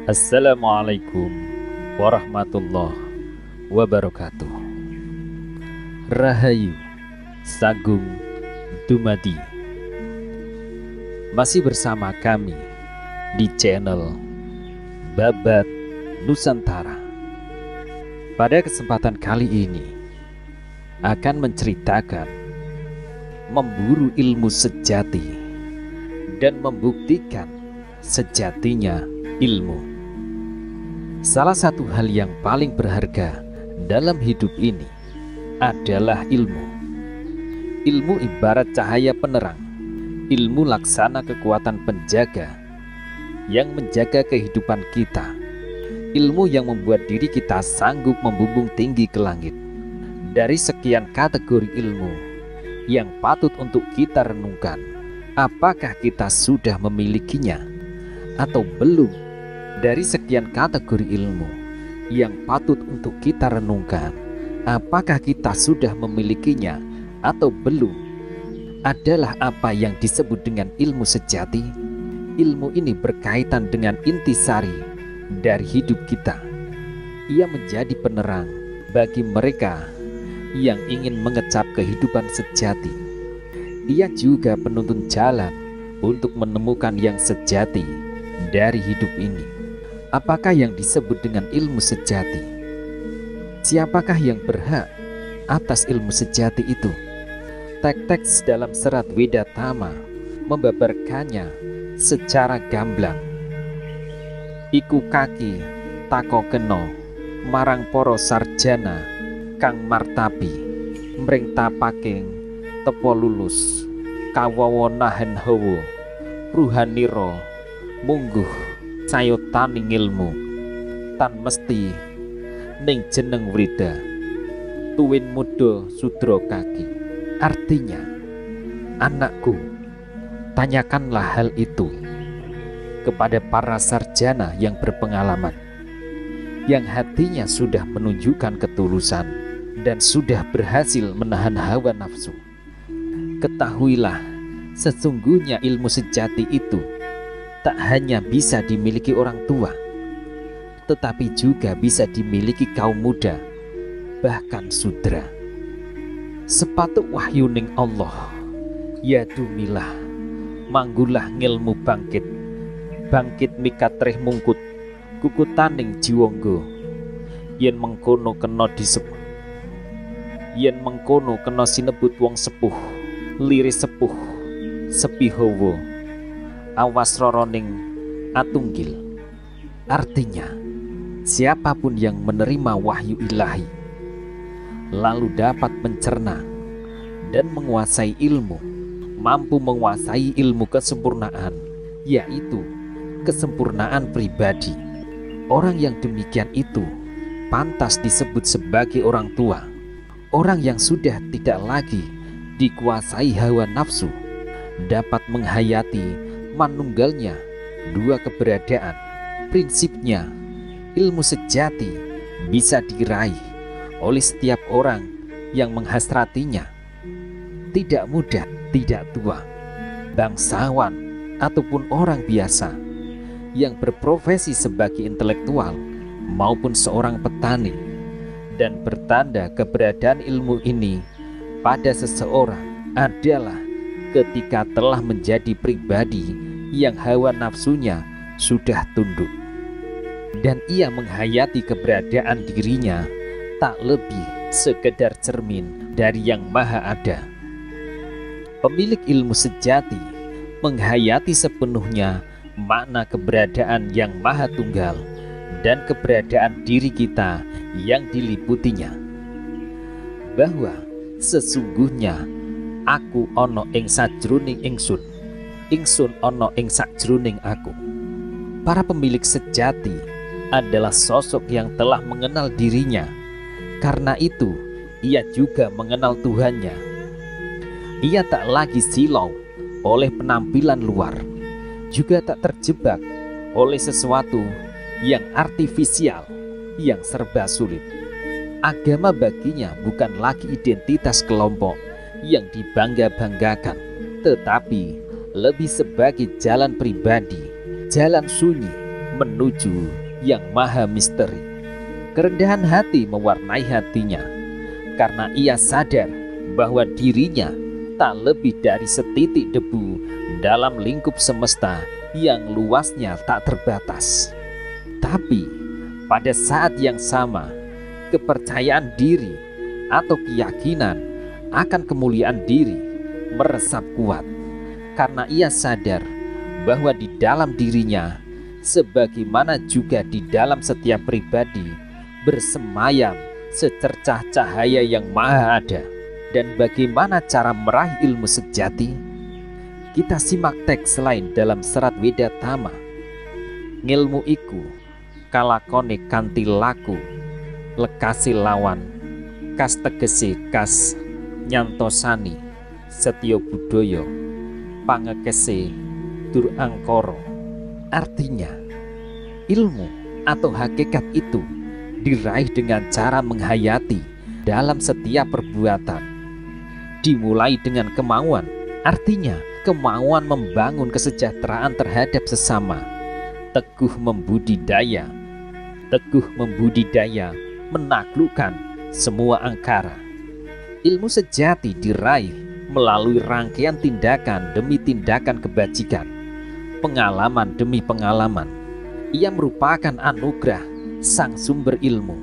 Assalamualaikum warahmatullahi wabarakatuh. Rahayu Sagung Dumadi. Masih bersama kami di channel Babat Nusantara. Pada kesempatan kali ini akan menceritakan memburu ilmu sejati dan membuktikan sejatinya ilmu. Salah satu hal yang paling berharga dalam hidup ini adalah ilmu. Ilmu ibarat cahaya penerang, ilmu laksana kekuatan penjaga yang menjaga kehidupan kita, ilmu yang membuat diri kita sanggup membumbung tinggi ke langit. Dari sekian kategori ilmu yang patut untuk kita renungkan, apakah kita sudah memilikinya atau belum? Dari sekian kategori ilmu yang patut untuk kita renungkan, apakah kita sudah memilikinya atau belum? Adalah apa yang disebut dengan ilmu sejati. Ilmu ini berkaitan dengan intisari dari hidup kita. Ia menjadi penerang bagi mereka yang ingin mengecap kehidupan sejati. Ia juga penuntun jalan untuk menemukan yang sejati dari hidup ini. Apakah yang disebut dengan ilmu sejati? Siapakah yang berhak atas ilmu sejati itu? Teks dalam serat Wedatama membabarkannya secara gamblang. Iku kaki tako keno marang poro sarjana kang martapi mring tapaking tepo lulus kawawonahen hawa ruhaniro mungguh sayotaning ilmu tan mesti ning jeneng wrida tuwin muda sudra kaki. Artinya, anakku, tanyakanlah hal itu kepada para sarjana yang berpengalaman, yang hatinya sudah menunjukkan ketulusan dan sudah berhasil menahan hawa nafsu. Ketahuilah, sesungguhnya ilmu sejati itu tak hanya bisa dimiliki orang tua, tetapi juga bisa dimiliki kaum muda, bahkan sudra. Sepatu wahyuning Allah, ya dumilah, manggulah ngilmu bangkit, bangkit mikatreh mungkut, kukutaning jiwonggo, yen mengkono kena disebut, yen mengkono kena sinebut wong sepuh, liris sepuh, sepihowo, awas roroning atunggil. Artinya, siapapun yang menerima wahyu ilahi lalu dapat mencerna dan menguasai ilmu, mampu menguasai ilmu kesempurnaan, yaitu kesempurnaan pribadi. Orang yang demikian itu pantas disebut sebagai orang tua, orang yang sudah tidak lagi dikuasai hawa nafsu, dapat menghayati manunggalnya dua keberadaan. Prinsipnya, ilmu sejati bisa diraih oleh setiap orang yang menghasratinya. Tidak muda, tidak tua, bangsawan ataupun orang biasa yang berprofesi sebagai intelektual maupun seorang petani, dan bertanda keberadaan ilmu ini pada seseorang adalah ketika telah menjadi pribadi yang hawa nafsunya sudah tunduk, dan ia menghayati keberadaan dirinya tak lebih sekedar cermin dari yang maha ada. Pemilik ilmu sejati menghayati sepenuhnya makna keberadaan yang maha tunggal dan keberadaan diri kita yang diliputinya, bahwa sesungguhnya aku ono ing sajroning ingsun, ingsun ono ing sajroning aku. Para pemilik sejati adalah sosok yang telah mengenal dirinya. Karena itu, ia juga mengenal Tuhannya. Ia tak lagi silau oleh penampilan luar, juga tak terjebak oleh sesuatu yang artifisial, yang serba sulit. Agama baginya bukan lagi identitas kelompok yang dibangga-banggakan, tetapi lebih sebagai jalan pribadi, jalan sunyi menuju yang maha misteri. Kerendahan hati mewarnai hatinya, karena ia sadar bahwa dirinya tak lebih dari setitik debu dalam lingkup semesta yang luasnya tak terbatas. Tapi pada saat yang sama, kepercayaan diri atau keyakinan akan kemuliaan diri meresap kuat, karena ia sadar bahwa di dalam dirinya, sebagaimana juga di dalam setiap pribadi, bersemayam secercah cahaya yang maha ada. Dan bagaimana cara meraih ilmu sejati? Kita simak teks lain dalam serat Wedatama. Ngilmu iku kalakone kanthi laku lekasi lawan, kas tegese kas nyantosani setya budaya pangekese dur angkara. Artinya, ilmu atau hakikat itu diraih dengan cara menghayati dalam setiap perbuatan. Dimulai dengan kemauan, artinya kemauan membangun kesejahteraan terhadap sesama. Teguh membudidaya menaklukkan semua angkara. Ilmu sejati diraih melalui rangkaian tindakan demi tindakan kebajikan, pengalaman demi pengalaman. Ia merupakan anugerah sang sumber ilmu.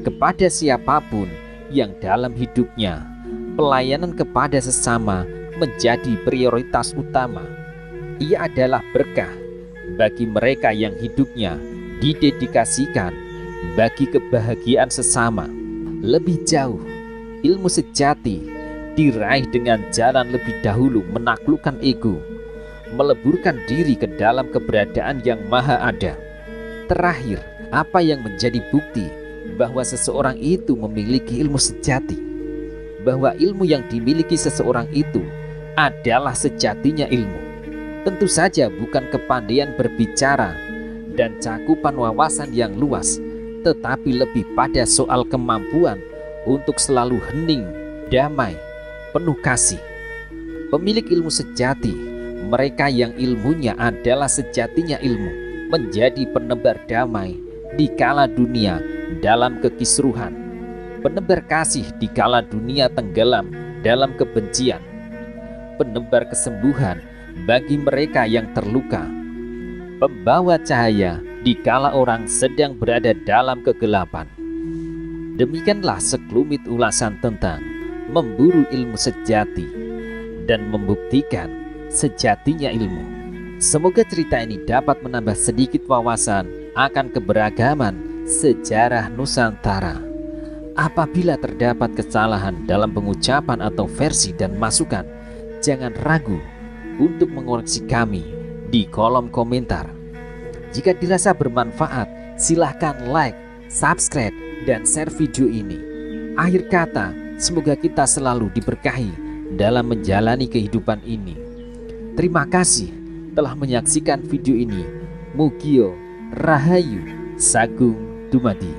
Kepada siapapun yang dalam hidupnya pelayanan kepada sesama menjadi prioritas utama, ia adalah berkah bagi mereka yang hidupnya didedikasikan bagi kebahagiaan sesama. Lebih jauh, ilmu sejati diraih dengan jalan lebih dahulu menaklukkan ego, meleburkan diri ke dalam keberadaan yang maha ada. Terakhir, apa yang menjadi bukti bahwa seseorang itu memiliki ilmu sejati? Bahwa ilmu yang dimiliki seseorang itu adalah sejatinya ilmu. Tentu saja bukan kepandaian berbicara dan cakupan wawasan yang luas, tetapi lebih pada soal kemampuan untuk selalu hening, damai, penuh kasih. Pemilik ilmu sejati, mereka yang ilmunya adalah sejatinya ilmu, menjadi penebar damai di kala dunia dalam kekisruhan, penebar kasih di kala dunia tenggelam dalam kebencian, penebar kesembuhan bagi mereka yang terluka, pembawa cahaya di kala orang sedang berada dalam kegelapan. Demikianlah sekelumit ulasan tentang memburu ilmu sejati dan membuktikan sejatinya ilmu. Semoga cerita ini dapat menambah sedikit wawasan akan keberagaman sejarah Nusantara. Apabila terdapat kesalahan dalam pengucapan atau versi dan masukan, jangan ragu untuk mengoreksi kami di kolom komentar. Jika dirasa bermanfaat, silahkan like, subscribe, dan share video ini. Akhir kata, semoga kita selalu diberkahi dalam menjalani kehidupan ini. Terima kasih telah menyaksikan video ini. Mugia Rahayu Sagung Dumadi.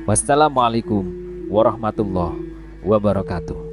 Wassalamualaikum warahmatullahi wabarakatuh.